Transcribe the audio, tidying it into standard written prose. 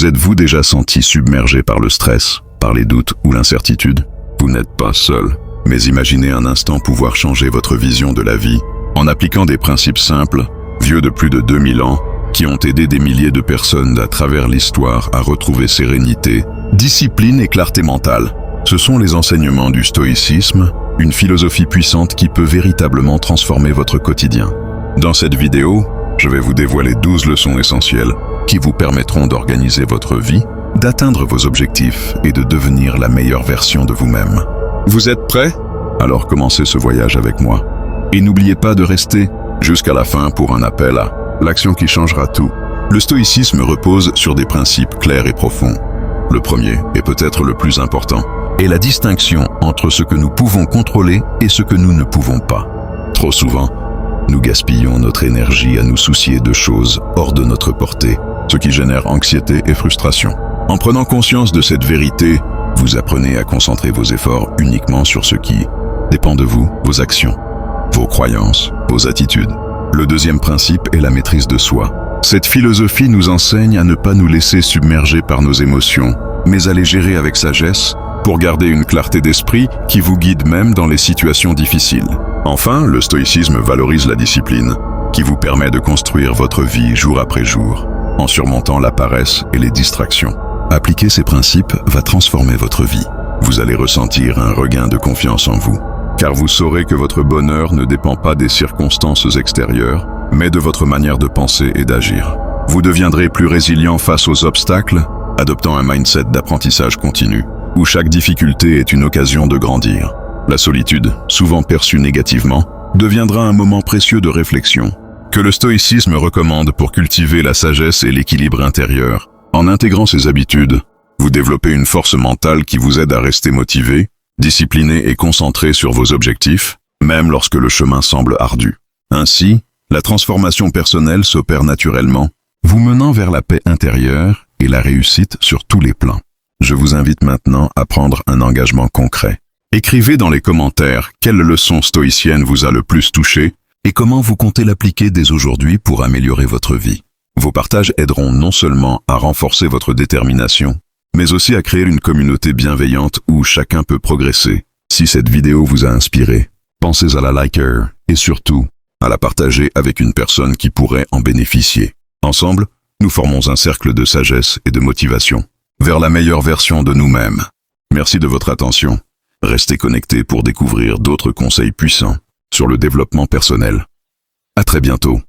Vous êtes-vous déjà senti submergé par le stress, par les doutes ou l'incertitude? Vous n'êtes pas seul, mais imaginez un instant pouvoir changer votre vision de la vie en appliquant des principes simples, vieux de plus de 2000 ans, qui ont aidé des milliers de personnes à travers l'histoire à retrouver sérénité, discipline et clarté mentale. Ce sont les enseignements du stoïcisme, une philosophie puissante qui peut véritablement transformer votre quotidien. Dans cette vidéo, je vais vous dévoiler 12 leçons essentielles qui vous permettront d'organiser votre vie, d'atteindre vos objectifs et de devenir la meilleure version de vous-même. Vous êtes prêts? Alors commencez ce voyage avec moi. Et n'oubliez pas de rester jusqu'à la fin pour un appel à l'action qui changera tout. Le stoïcisme repose sur des principes clairs et profonds. Le premier, et peut-être le plus important, est la distinction entre ce que nous pouvons contrôler et ce que nous ne pouvons pas. Trop souvent, nous gaspillons notre énergie à nous soucier de choses hors de notre portée, ce qui génère anxiété et frustration. En prenant conscience de cette vérité, vous apprenez à concentrer vos efforts uniquement sur ce qui dépend de vous, vos actions, vos croyances, vos attitudes. Le deuxième principe est la maîtrise de soi. Cette philosophie nous enseigne à ne pas nous laisser submerger par nos émotions, mais à les gérer avec sagesse pour garder une clarté d'esprit qui vous guide même dans les situations difficiles. Enfin, le stoïcisme valorise la discipline, qui vous permet de construire votre vie jour après jour, en surmontant la paresse et les distractions. Appliquer ces principes va transformer votre vie. Vous allez ressentir un regain de confiance en vous, car vous saurez que votre bonheur ne dépend pas des circonstances extérieures, mais de votre manière de penser et d'agir. Vous deviendrez plus résilient face aux obstacles, adoptant un mindset d'apprentissage continu, où chaque difficulté est une occasion de grandir. La solitude, souvent perçue négativement, deviendra un moment précieux de réflexion, que le stoïcisme recommande pour cultiver la sagesse et l'équilibre intérieur. En intégrant ces habitudes, vous développez une force mentale qui vous aide à rester motivé, discipliné et concentré sur vos objectifs, même lorsque le chemin semble ardu. Ainsi, la transformation personnelle s'opère naturellement, vous menant vers la paix intérieure et la réussite sur tous les plans. Je vous invite maintenant à prendre un engagement concret. Écrivez dans les commentaires quelle leçon stoïcienne vous a le plus touché et comment vous comptez l'appliquer dès aujourd'hui pour améliorer votre vie. Vos partages aideront non seulement à renforcer votre détermination, mais aussi à créer une communauté bienveillante où chacun peut progresser. Si cette vidéo vous a inspiré, pensez à la liker et surtout à la partager avec une personne qui pourrait en bénéficier. Ensemble, nous formons un cercle de sagesse et de motivation vers la meilleure version de nous-mêmes. Merci de votre attention. Restez connectés pour découvrir d'autres conseils puissants sur le développement personnel. À très bientôt.